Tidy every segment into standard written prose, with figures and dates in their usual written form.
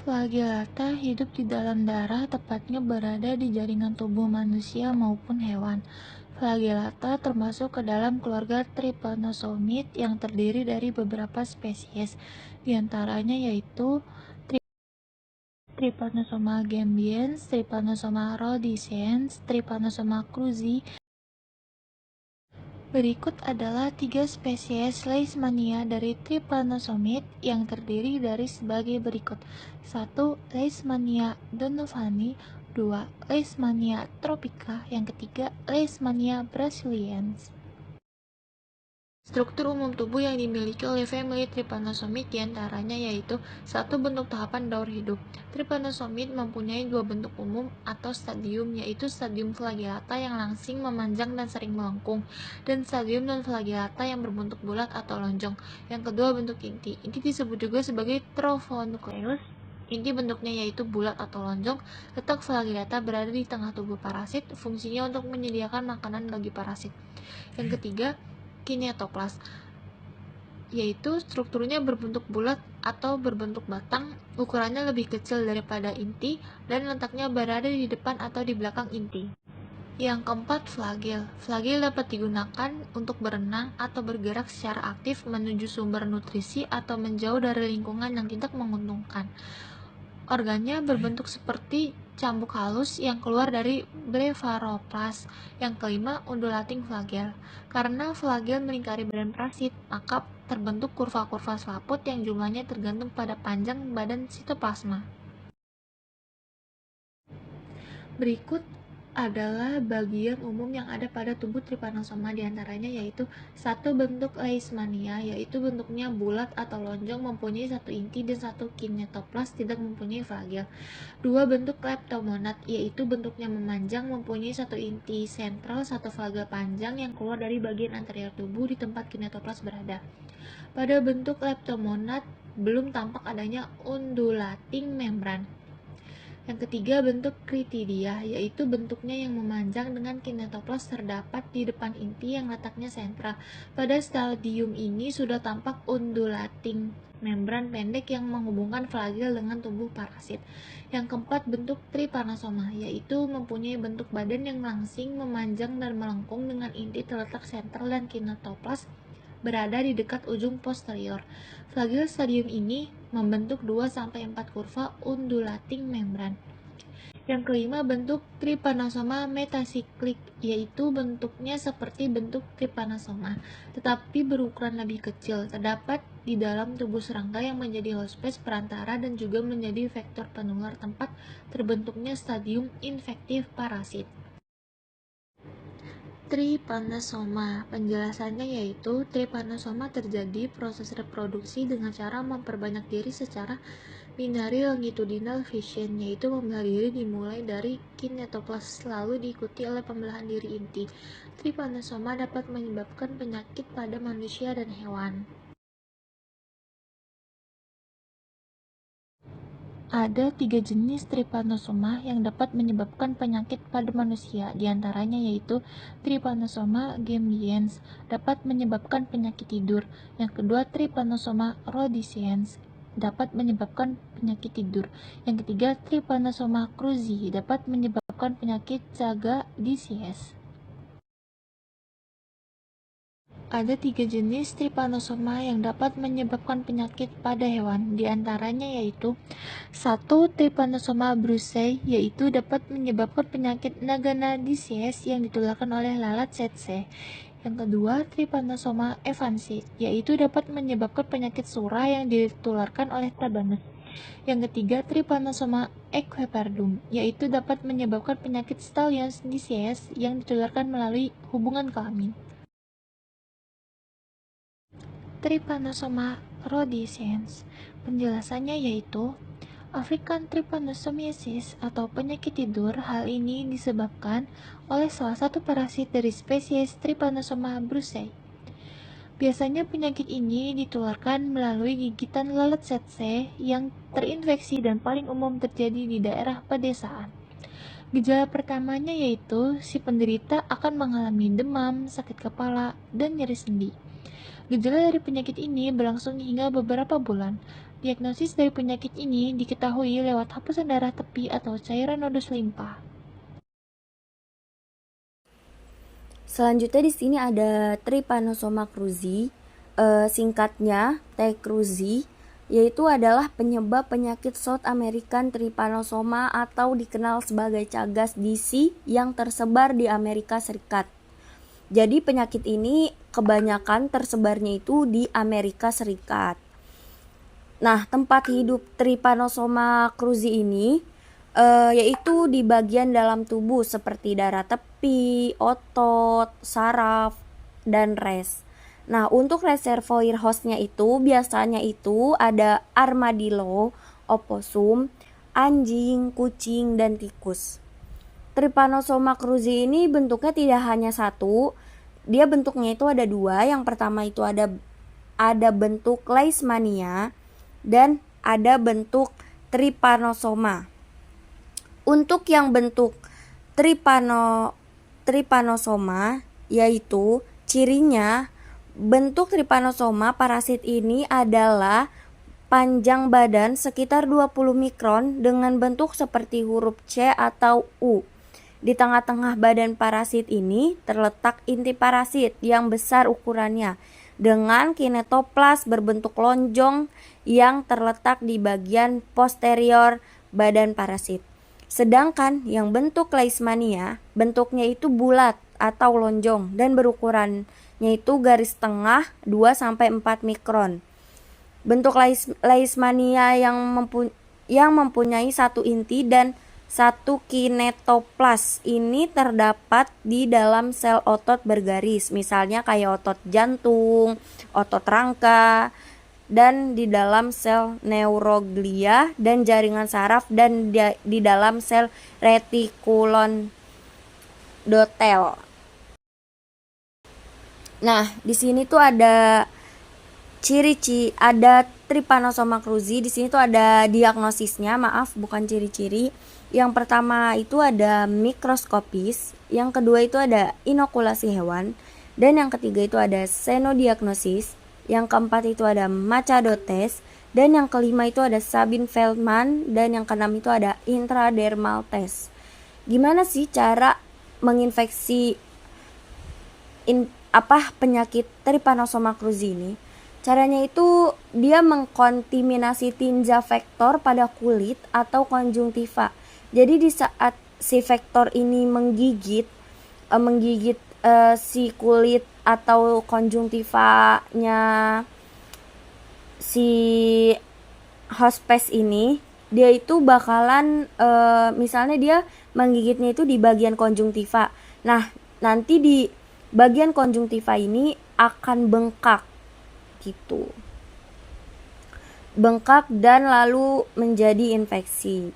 Flagellata hidup di dalam darah, tepatnya berada di jaringan tubuh manusia maupun hewan. Flagellata termasuk ke dalam keluarga Trypanosomid yang terdiri dari beberapa spesies, diantaranya yaitu Trypanosoma gambiens, Trypanosoma rhodesiens, Trypanosoma cruzi. Berikut adalah 3 spesies Leishmania dari Trypanosomid yang terdiri dari sebagai berikut. 1. Leishmania donovani. 2. Leishmania tropica. Yang ketiga, Leishmania brasiliensis. Struktur umum tubuh yang dimiliki oleh famili Trypanosomid diantaranya yaitu 1. Bentuk tahapan daur hidup. Trypanosomid mempunyai 2 bentuk umum atau stadium, yaitu stadium flagellata yang langsing, memanjang, dan sering melengkung, dan stadium non-flagellata yang berbentuk bulat atau lonjong. Yang kedua, bentuk inti. Inti disebut juga sebagai trophonucleus. Inti bentuknya yaitu bulat atau lonjong. Letak flagellata berada di tengah tubuh parasit, fungsinya untuk menyediakan makanan bagi parasit. Yang ketiga, kinetoplas, yaitu strukturnya berbentuk bulat atau berbentuk batang, ukurannya lebih kecil daripada inti, dan letaknya berada di depan atau di belakang inti. Yang keempat, flagel. Flagel dapat digunakan untuk berenang atau bergerak secara aktif menuju sumber nutrisi atau menjauh dari lingkungan yang tidak menguntungkan. Organnya berbentuk seperti cambuk halus yang keluar dari blefaroplas. Yang kelima, undulating flagel. Karena flagel melingkari badan parasit, maka terbentuk kurva-kurva selaput yang jumlahnya tergantung pada panjang badan sitoplasma. Berikut adalah bagian umum yang ada pada tubuh Trypanosoma, diantaranya yaitu 1. Bentuk Leishmania, yaitu bentuknya bulat atau lonjong, mempunyai 1 inti dan 1 kinetoplas, tidak mempunyai flagel. 2. Bentuk Leptomonad, yaitu bentuknya memanjang, mempunyai 1 inti sentral, 1 flagel panjang yang keluar dari bagian anterior tubuh di tempat kinetoplas berada. Pada bentuk Leptomonad belum tampak adanya undulating membran. Yang ketiga, bentuk Critidia, yaitu bentuknya yang memanjang dengan kinetoplas terdapat di depan inti yang letaknya sentral. Pada stadium ini sudah tampak undulating membran pendek yang menghubungkan flagel dengan tubuh parasit. Yang keempat, bentuk Trypanosoma, yaitu mempunyai bentuk badan yang langsing, memanjang, dan melengkung dengan inti terletak sentral dan kinetoplas berada di dekat ujung posterior. Flagel stadium ini membentuk 2-4 kurva undulating membran. Yang kelima, bentuk Trypanosoma metasiklik, yaitu bentuknya seperti bentuk Trypanosoma, tetapi berukuran lebih kecil. Terdapat di dalam tubuh serangga yang menjadi host space perantara dan juga menjadi vektor penular tempat terbentuknya stadium infektif parasit. Trypanosoma. Penjelasannya yaitu Trypanosoma terjadi proses reproduksi dengan cara memperbanyak diri secara binary longitudinal fission, yaitu membelah diri dimulai dari kinetoplas lalu diikuti oleh pembelahan diri inti. Trypanosoma dapat menyebabkan penyakit pada manusia dan hewan. Ada 3 jenis Trypanosoma yang dapat menyebabkan penyakit pada manusia, diantaranya yaitu Trypanosoma gambiens, dapat menyebabkan penyakit tidur. Yang kedua, Trypanosoma rhodesiens, dapat menyebabkan penyakit tidur. Yang ketiga, Trypanosoma cruzi, dapat menyebabkan penyakit Chaga disease. Ada 3 jenis Trypanosoma yang dapat menyebabkan penyakit pada hewan, diantaranya yaitu 1. Trypanosoma brucei, yaitu dapat menyebabkan penyakit Nagana disease yang ditularkan oleh lalat tsetse. Yang kedua, Trypanosoma evansi, yaitu dapat menyebabkan penyakit surah yang ditularkan oleh tabanus. Yang ketiga, Trypanosoma equiperdum, yaitu dapat menyebabkan penyakit Stallion's disease yang ditularkan melalui hubungan kelamin. Trypanosoma rhodesiens. Penjelasannya yaitu African trypanosomiasis atau penyakit tidur. Hal ini disebabkan oleh salah satu parasit dari spesies Trypanosoma brucei. Biasanya penyakit ini ditularkan melalui gigitan lalat tsetse yang terinfeksi dan paling umum terjadi di daerah pedesaan. Gejala pertamanya yaitu si penderita akan mengalami demam, sakit kepala, dan nyeri sendi. Gejala dari penyakit ini berlangsung hingga beberapa bulan. Diagnosis dari penyakit ini diketahui lewat hapusan darah tepi atau cairan nodus limpa. Selanjutnya di sini ada Trypanosoma cruzi, singkatnya T. cruzi, yaitu adalah penyebab penyakit South American Trypanosoma atau dikenal sebagai cagas DC yang tersebar di Amerika Serikat. Jadi penyakit ini kebanyakan tersebarnya itu di Amerika Serikat. Nah, tempat hidup Trypanosoma cruzi ini yaitu di bagian dalam tubuh seperti darah tepi, otot, saraf, dan res. Nah, untuk reservoir hostnya itu biasanya itu ada armadillo, oposum, anjing, kucing, dan tikus. Trypanosoma cruzi ini bentuknya tidak hanya satu, dia bentuknya itu ada dua. Yang pertama itu ada bentuk leishmania dan ada bentuk trypanosoma. Untuk yang bentuk trypanosoma yaitu cirinya bentuk trypanosoma parasit ini adalah panjang badan sekitar 20 mikron dengan bentuk seperti huruf C atau U. Di tengah-tengah badan parasit ini terletak inti parasit yang besar ukurannya dengan kinetoplas berbentuk lonjong yang terletak di bagian posterior badan parasit. Sedangkan yang bentuk leishmania bentuknya itu bulat atau lonjong dan berukurannya itu garis tengah 2-4 mikron. Bentuk leishmania yang mempunyai satu inti dan satu kinetoplas ini terdapat di dalam sel otot bergaris, misalnya kayak otot jantung, otot rangka, dan di dalam sel neuroglia dan jaringan saraf, dan di dalam sel retikulon dotel. Nah, di sini tuh ada ada Trypanosoma cruzi. Di sini tuh ada diagnosisnya, maaf bukan ciri-ciri. Yang pertama itu ada mikroskopis, yang kedua itu ada inokulasi hewan, dan yang ketiga itu ada senodiagnosis, yang keempat itu ada Machado test, dan yang kelima itu ada Sabin-Feldman, dan yang keenam itu ada intradermal test. Gimana sih cara menginfeksi penyakit Trypanosoma cruzi ini? Caranya itu dia mengkontaminasi tinja vektor pada kulit atau konjungtiva. Jadi di saat si vektor ini menggigit si kulit atau konjungtivanya si hospes ini, dia itu bakalan misalnya dia menggigitnya itu di bagian konjungtiva. Nah, nanti di bagian konjungtiva ini akan bengkak gitu. Bengkak dan lalu menjadi infeksi.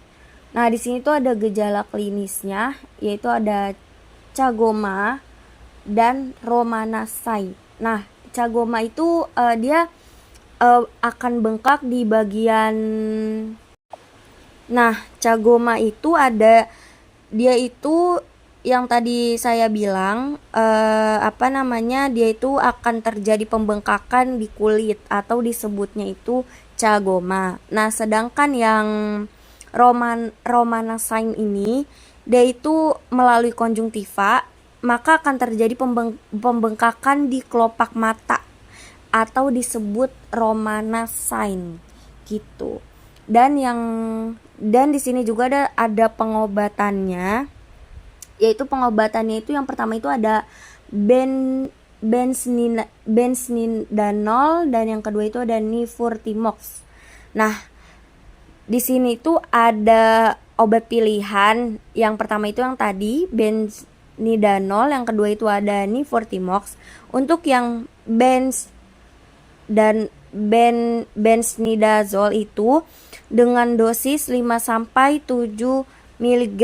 Nah, di sini tuh ada gejala klinisnya, yaitu ada chagoma dan romanasai. Nah, chagoma itu dia akan bengkak di bagian. Nah, chagoma itu dia itu yang tadi saya bilang dia itu akan terjadi pembengkakan di kulit atau disebutnya itu chagoma. Nah, sedangkan yang romanasine ini dia itu melalui konjungtiva, maka akan terjadi pembengkakan di kelopak mata atau disebut romanasine gitu. Dan di sini juga ada pengobatannya, yaitu pengobatannya itu yang pertama itu ada benznidanol, dan yang kedua itu ada nifurtimox. Nah, di sini tuh ada obat pilihan. Yang pertama itu yang tadi benznidanol, yang kedua itu ada nifurtimox. Untuk yang benzidazole itu dengan dosis 5-7 mg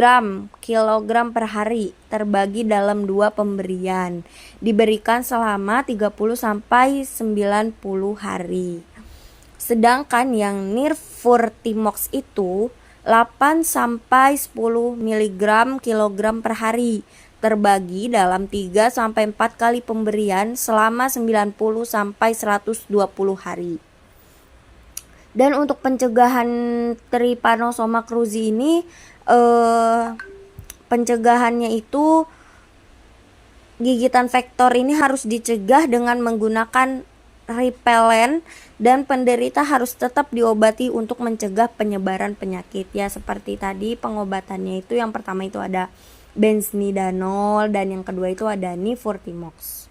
kilogram per hari terbagi dalam 2 pemberian, diberikan selama 30-90 hari. Sedangkan yang nifurtimox itu 8-10 mg kilogram per hari terbagi dalam 3-4 kali pemberian selama 90-120 hari. Dan untuk pencegahan Trypanosoma cruzi ini pencegahannya itu gigitan vektor ini harus dicegah dengan menggunakan repellent, dan penderita harus tetap diobati untuk mencegah penyebaran penyakit. Ya seperti tadi pengobatannya itu yang pertama itu ada benznidanol dan yang kedua itu ada nifurtimox.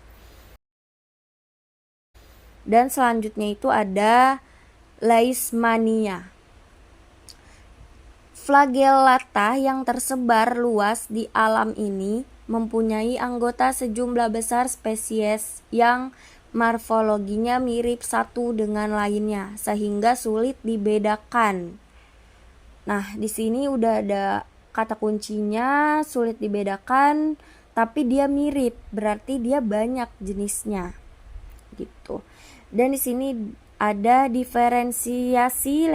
Dan selanjutnya itu ada leishmania. Flagellata yang tersebar luas di alam ini mempunyai anggota sejumlah besar spesies yang morfologinya mirip satu dengan lainnya sehingga sulit dibedakan. Nah, di sini udah ada kata kuncinya, sulit dibedakan, tapi dia mirip, berarti dia banyak jenisnya. Gitu. Dan di sini ada diferensiasi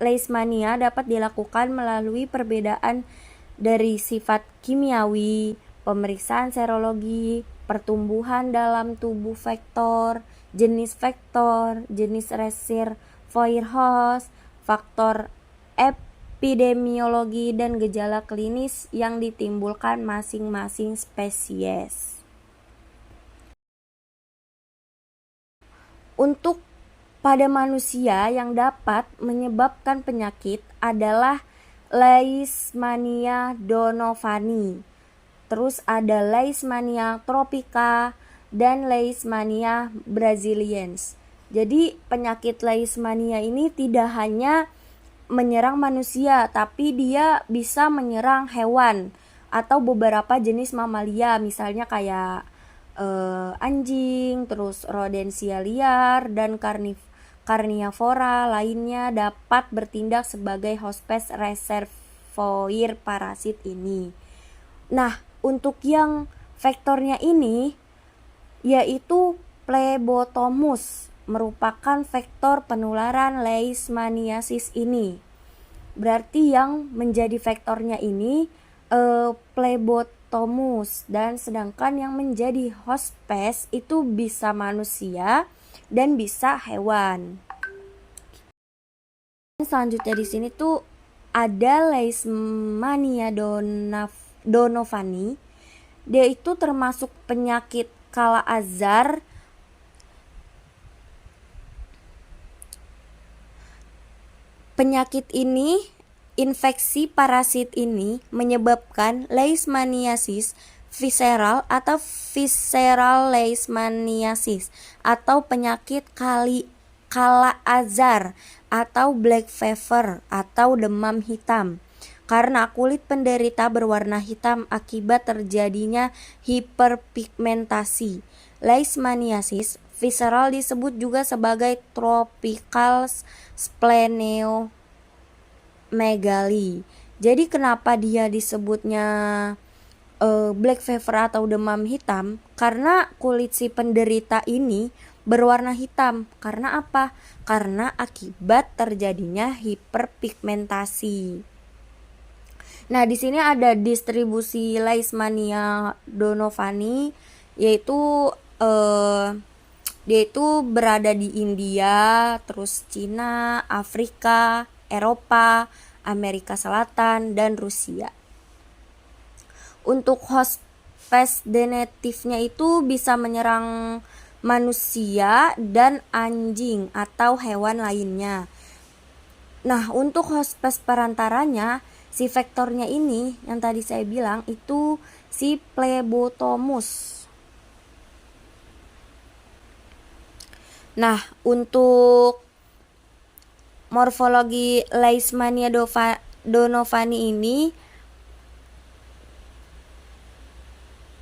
leishmania dapat dilakukan melalui perbedaan dari sifat kimiawi, pemeriksaan serologi, pertumbuhan dalam tubuh vektor, jenis reservoir host, faktor epidemiologi dan gejala klinis yang ditimbulkan masing-masing spesies. Untuk pada manusia yang dapat menyebabkan penyakit adalah Leishmania donovani. Terus ada Leishmania tropica dan Leishmania brasiliensis. Jadi penyakit Leishmania ini tidak hanya menyerang manusia, tapi dia bisa menyerang hewan atau beberapa jenis mamalia, misalnya kayak anjing, terus rodensia liar dan karnivora lainnya dapat bertindak sebagai hospes reservoir parasit ini. Nah, untuk yang vektornya ini yaitu Plebotomus merupakan vektor penularan leishmaniasis ini. Berarti yang menjadi vektornya ini Plebotomus, dan sedangkan yang menjadi hospes itu bisa manusia dan bisa hewan. Selanjutnya di sini tuh ada Leishmania donovani. Dia itu termasuk penyakit kala azar Penyakit ini, infeksi parasit ini menyebabkan leishmaniasis visceral atau visceral leishmaniasis atau penyakit kala azar atau black fever atau demam hitam karena kulit penderita berwarna hitam akibat terjadinya hiperpigmentasi. Leishmaniasis visceral disebut juga sebagai tropical splenomegaly. Jadi kenapa dia disebutnya black fever atau demam hitam? Karena kulit si penderita ini berwarna hitam. Karena apa? Karena akibat terjadinya hiperpigmentasi. Nah, di sini ada distribusi Leishmania donovani, yaitu dia itu berada di India, terus Cina, Afrika, Eropa, Amerika Selatan, dan Rusia. Untuk hospes genetifnya itu bisa menyerang manusia dan anjing atau hewan lainnya. Nah, untuk hospes perantaranya, si vektornya ini yang tadi saya bilang itu si Plebotomus. Nah, untuk morfologi Leishmania donovani ini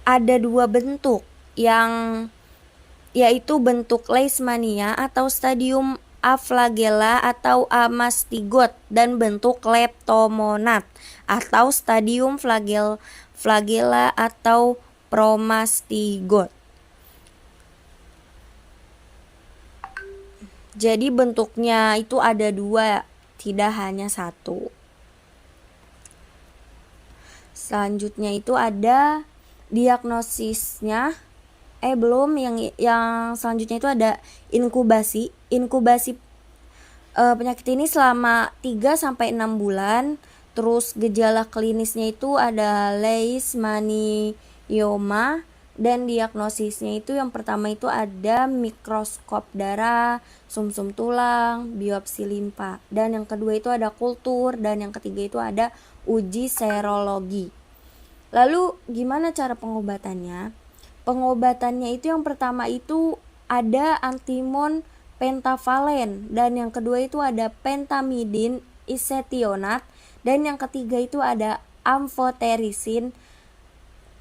ada dua bentuk, yang yaitu bentuk Leishmania atau stadium aflagella atau amastigot dan bentuk leptomonad atau stadium flagella atau promastigot. Jadi bentuknya itu ada dua, tidak hanya satu. Selanjutnya itu ada diagnosisnya. Belum, yang selanjutnya itu ada inkubasi. Penyakit ini selama 3-6 bulan. Terus gejala klinisnya itu ada leishmanioma, dan diagnosisnya itu yang pertama itu ada mikroskop darah, sumsum tulang, biopsi limpa, dan yang kedua itu ada kultur, dan yang ketiga itu ada uji serologi. Lalu gimana cara pengobatannya? Pengobatannya itu yang pertama itu ada antimon pentavalen, dan yang kedua itu ada pentamidin isetionat, dan yang ketiga itu ada amfoterisin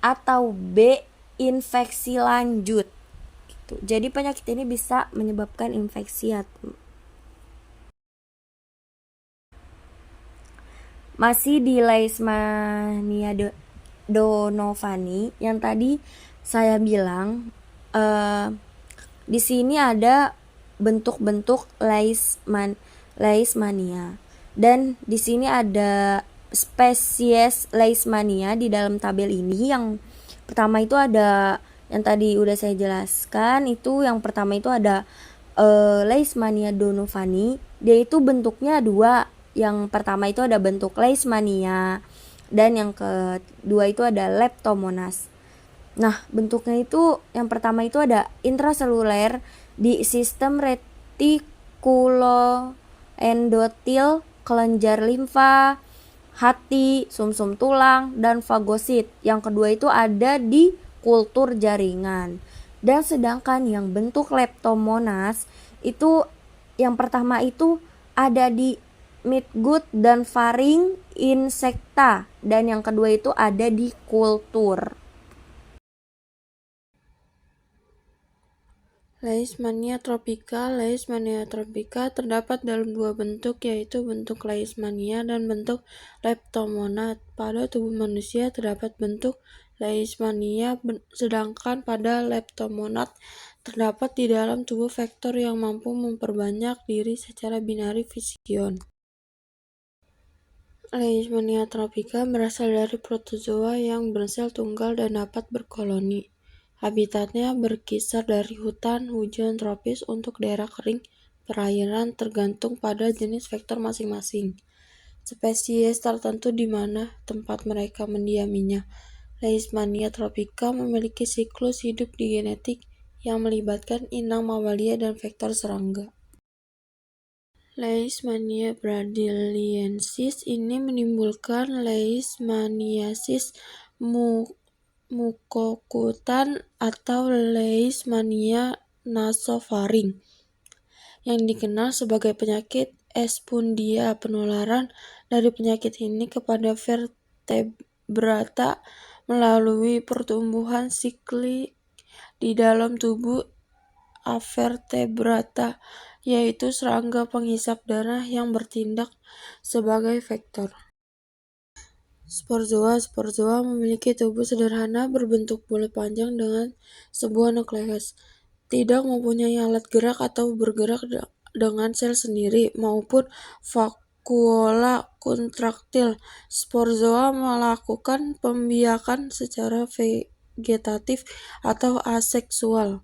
atau B infeksi lanjut gitu. Jadi penyakit ini bisa menyebabkan infeksi. Masih di Leishmania donovani yang tadi saya bilang, di sini ada bentuk-bentuk Leishmania, dan di sini ada spesies Leishmania di dalam tabel ini. Yang pertama itu ada, yang tadi udah saya jelaskan, itu yang pertama itu ada Leishmania donovani. Dia itu bentuknya dua. Yang pertama itu ada bentuk Leishmania, dan yang kedua itu ada Leptomonas. Nah, bentuknya itu yang pertama itu ada intraseluler di sistem retikuloendotil, kelenjar limfa, hati, sumsum tulang, dan fagosit. Yang kedua itu ada di kultur jaringan. Dan sedangkan yang bentuk Leptomonas itu yang pertama itu ada di midgut dan faring insecta, dan yang kedua itu ada di kultur. Leishmania tropica terdapat dalam dua bentuk, yaitu bentuk Leishmania dan bentuk Leptomonad. Pada tubuh manusia terdapat bentuk Leishmania, sedangkan pada Leptomonad terdapat di dalam tubuh vektor yang mampu memperbanyak diri secara binari fision. Leishmania tropica berasal dari protozoa yang bersel tunggal dan dapat berkoloni. Habitatnya berkisar dari hutan hujan tropis untuk daerah kering perairan, tergantung pada jenis vektor masing-masing. Spesies tertentu di mana tempat mereka mendiaminya. Leishmania tropica memiliki siklus hidup di genetik yang melibatkan inang mamalia dan vektor serangga. Leishmania braziliensis ini menimbulkan leishmaniasis mukokutan atau Leishmania nasofaring, yang dikenal sebagai penyakit Espundia. Penularan dari penyakit ini kepada vertebrata melalui pertumbuhan siklik di dalam tubuh avertebrata, yaitu serangga penghisap darah yang bertindak sebagai vektor. Sporozoa memiliki tubuh sederhana berbentuk bulat panjang dengan sebuah nukleus. Tidak mempunyai alat gerak atau bergerak dengan sel sendiri maupun vakuola kontraktil. Sporozoa melakukan pembiakan secara vegetatif atau aseksual.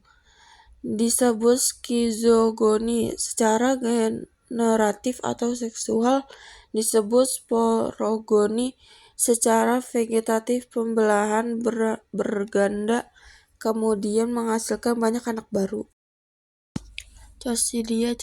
Disebut skizogoni. Secara generatif atau seksual disebut sporogoni. Secara vegetatif pembelahan berganda kemudian menghasilkan banyak anak baru. Coccidia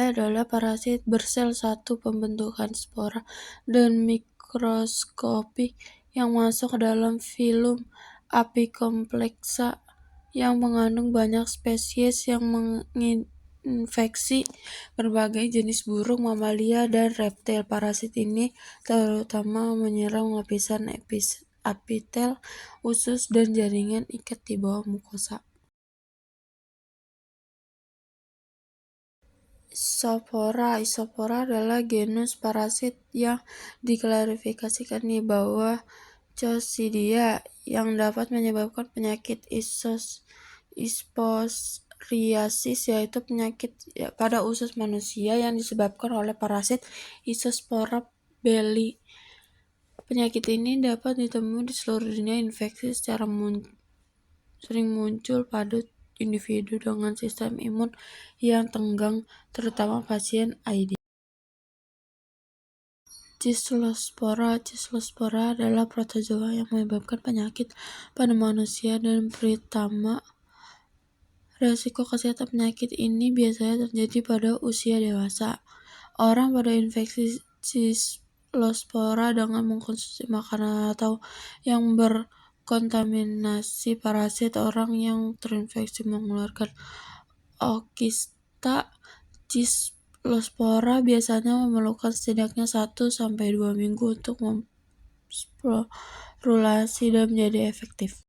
adalah parasit bersel satu pembentukan spora dan mikroskopik yang masuk ke dalam filum Apicomplexa yang mengandung banyak spesies yang menginfeksi berbagai jenis burung, mamalia, dan reptil. Parasit ini terutama menyerang lapisan epitel, usus, dan jaringan ikat di bawah mukosa. Isopora adalah genus parasit yang diklasifikasikan di bawah Coccidia yang dapat menyebabkan penyakit isopsoriasis, yaitu penyakit pada usus manusia yang disebabkan oleh parasit Isospora belli. Penyakit ini dapat ditemui di seluruh dunia. Infeksi secara sering muncul pada individu dengan sistem imun yang tenggang, terutama pasien AIDS. Cislospora. Cislospora adalah protozoa yang menyebabkan penyakit pada manusia dan pertama resiko kesehatan penyakit ini biasanya terjadi pada usia dewasa. Orang pada infeksi Cislospora dengan mengkonsumsi makanan atau yang berkontaminasi parasit. Orang yang terinfeksi mengeluarkan ookista Cislospora biasanya memerlukan setidaknya 1-2 minggu untuk memsporulasi dan menjadi efektif.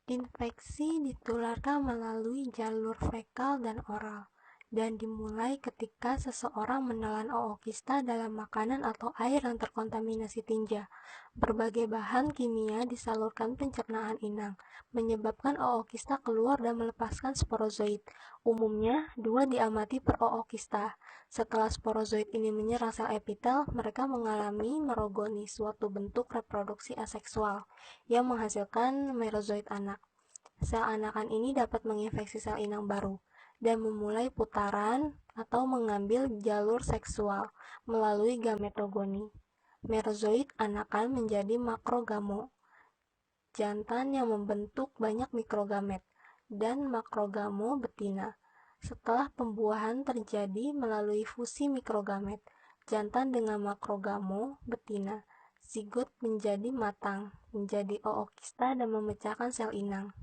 Infeksi ditularkan melalui jalur fekal dan oral, dan dimulai ketika seseorang menelan ookista dalam makanan atau air yang terkontaminasi tinja. Berbagai bahan kimia disalurkan pencernaan inang, menyebabkan ookista keluar dan melepaskan sporozoid. Umumnya, 2 diamati per ookista. Setelah sporozoid ini menyerang sel epitel, mereka mengalami merogoni, suatu bentuk reproduksi aseksual yang menghasilkan merozoid anak. Sel anakan ini dapat menginfeksi sel inang baru dan memulai putaran atau mengambil jalur seksual melalui gametogoni. Merozoid anakan menjadi makrogamo, jantan yang membentuk banyak mikrogamet, dan makrogamo betina. Setelah pembuahan terjadi melalui fusi mikrogamet, jantan dengan makrogamo betina, zigot menjadi matang, menjadi ookista dan memecahkan sel inang,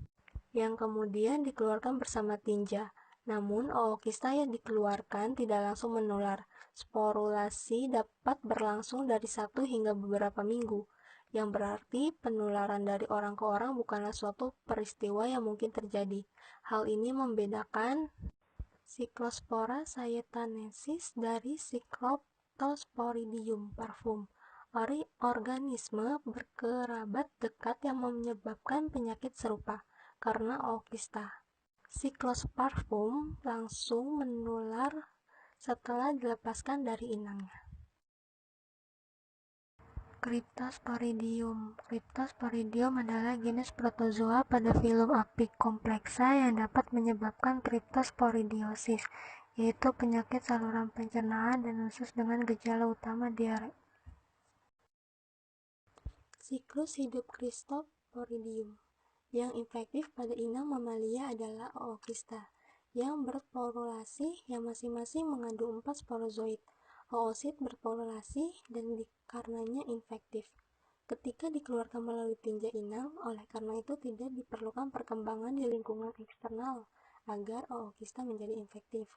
yang kemudian dikeluarkan bersama tinja. Namun, ookista yang dikeluarkan tidak langsung menular. Sporulasi dapat berlangsung dari 1 hingga beberapa minggu, yang berarti penularan dari orang ke orang bukanlah suatu peristiwa yang mungkin terjadi. Hal ini membedakan Cyclospora sayetanensis dari Cycloptosporidium parfum, organisme berkerabat dekat yang menyebabkan penyakit serupa karena ookista. Cyclosporidium langsung menular setelah dilepaskan dari inangnya. Cryptosporidium. Cryptosporidium adalah jenis protozoa pada filum Apicomplexa yang dapat menyebabkan cryptosporidiosis, yaitu penyakit saluran pencernaan dan usus dengan gejala utama diare. Siklus hidup Cryptosporidium. Yang infektif pada inang mamalia adalah ookista, yang bersporulasi yang masing-masing mengandung 4 sporozoid. Oosit bersporulasi dan karenanya infektif ketika dikeluarkan melalui tinja inang. Oleh karena itu tidak diperlukan perkembangan di lingkungan eksternal agar ookista menjadi infektif.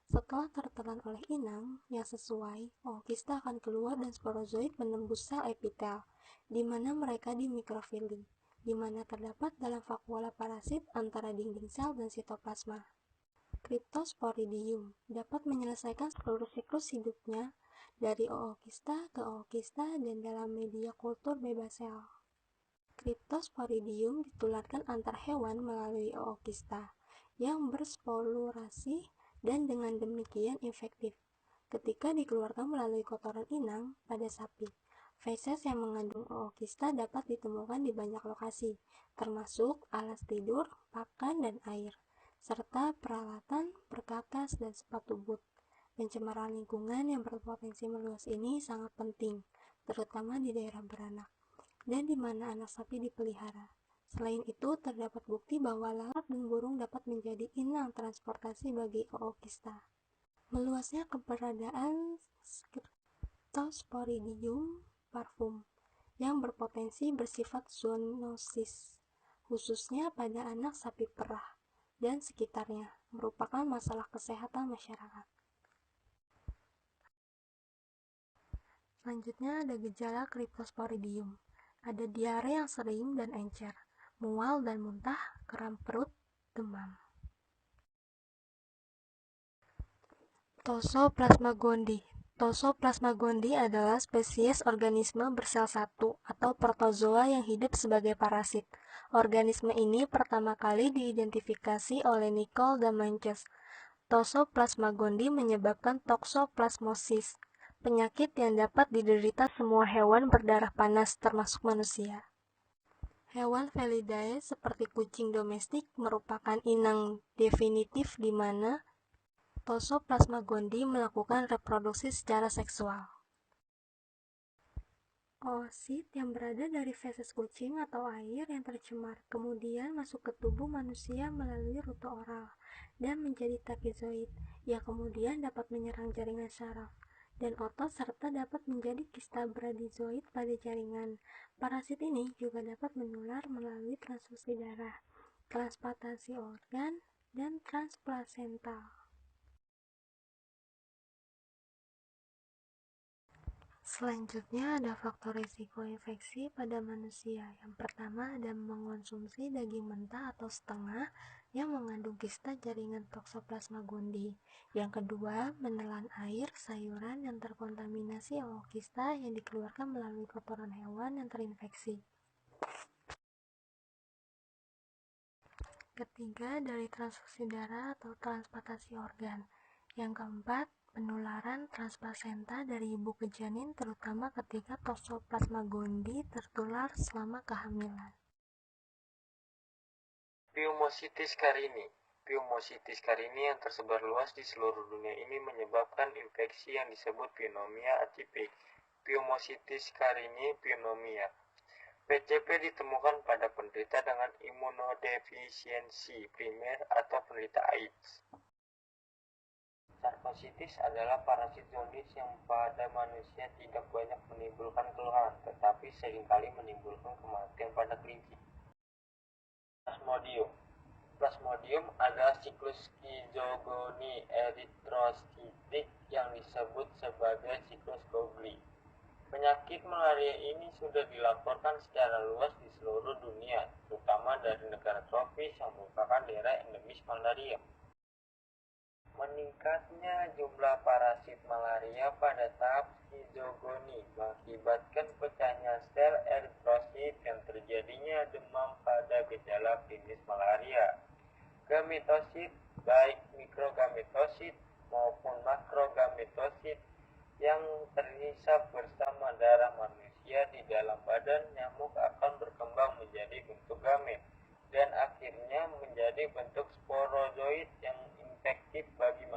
Setelah tertelan oleh inang yang sesuai, ookista akan keluar dan sporozoid menembus sel epitel, di mana mereka di mikrofili, di mana terdapat dalam vakuola parasit antara dinding sel dan sitoplasma. Cryptosporidium dapat menyelesaikan seluruh siklus hidupnya dari ookista ke ookista dan dalam media kultur bebas sel. Cryptosporidium ditularkan antar hewan melalui ookista yang bersporulasi dan dengan demikian infektif. Ketika dikeluarkan melalui kotoran inang pada sapi, feses yang mengandung ookista dapat ditemukan di banyak lokasi, termasuk alas tidur, pakan, dan air, serta peralatan, perkakas, dan sepatu boot. Pencemaran lingkungan yang berpotensi meluas ini sangat penting, terutama di daerah beranak, dan di mana anak sapi dipelihara. Selain itu, terdapat bukti bahwa lalat dan burung dapat menjadi inang transportasi bagi ookista. Meluasnya keberadaan Cryptosporidium parfum yang berpotensi bersifat zoonosis, khususnya pada anak sapi perah dan sekitarnya, merupakan masalah kesehatan masyarakat. Selanjutnya ada gejala Cryptosporidium. Ada diare yang sering dan encer, mual dan muntah, kram perut, demam. Toxoplasma gondii. Toxoplasma gondii adalah spesies organisme bersel satu atau protozoa yang hidup sebagai parasit. Organisme ini pertama kali diidentifikasi oleh Nicole dan Manches. Toxoplasma gondii menyebabkan toxoplasmosis, penyakit yang dapat diderita semua hewan berdarah panas termasuk manusia. Hewan Felidae seperti kucing domestik merupakan inang definitif di mana Toxoplasma gondii melakukan reproduksi secara seksual. Oosit yang berada dari feses kucing atau air yang tercemar kemudian masuk ke tubuh manusia melalui rute oral dan menjadi takizoid yang kemudian dapat menyerang jaringan saraf dan otot serta dapat menjadi kista bradizoid pada jaringan. Parasit ini juga dapat menular melalui transfusi darah, transplantasi organ, dan transplasental. Selanjutnya ada faktor risiko infeksi pada manusia. Yang pertama ada mengonsumsi daging mentah atau setengah yang mengandung kista jaringan Toxoplasma gondii. Yang kedua, menelan air, sayuran yang terkontaminasi oleh kista yang dikeluarkan melalui kotoran hewan yang terinfeksi. Ketiga, dari transfusi darah atau transplantasi organ. Yang keempat, penularan transplasenta dari ibu ke janin terutama ketika Toxoplasma gondii tertular selama kehamilan. Pneumocystis carini. Pneumocystis carini yang tersebar luas di seluruh dunia ini menyebabkan infeksi yang disebut pneumonia atipik. Pneumocystis carini pneumonia. PCP ditemukan pada penderita dengan imunodefisiensi primer atau penderita AIDS. Sarkoiditis adalah parasit zoonosis yang pada manusia tidak banyak menimbulkan keluhan, tetapi seringkali menimbulkan kematian pada kelinci. Plasmodium. Plasmodium adalah siklus skizogoni eritrositik yang disebut sebagai siklus Gogli. Penyakit malaria ini sudah dilaporkan secara luas di seluruh dunia, terutama dari negara tropis yang merupakan daerah endemis malaria. Meningkatnya jumlah parasit malaria pada tahap skizogoni mengakibatkan pecahnya sel eritrosit yang terjadinya demam pada gejala klinis malaria. Gametosit, baik mikrogametosit maupun makrogametosit yang terhisap bersama darah manusia di dalam badan nyamuk akan berkembang menjadi bentuk gamet dan akhirnya menjadi bentuk sporozoid yang infektif bagi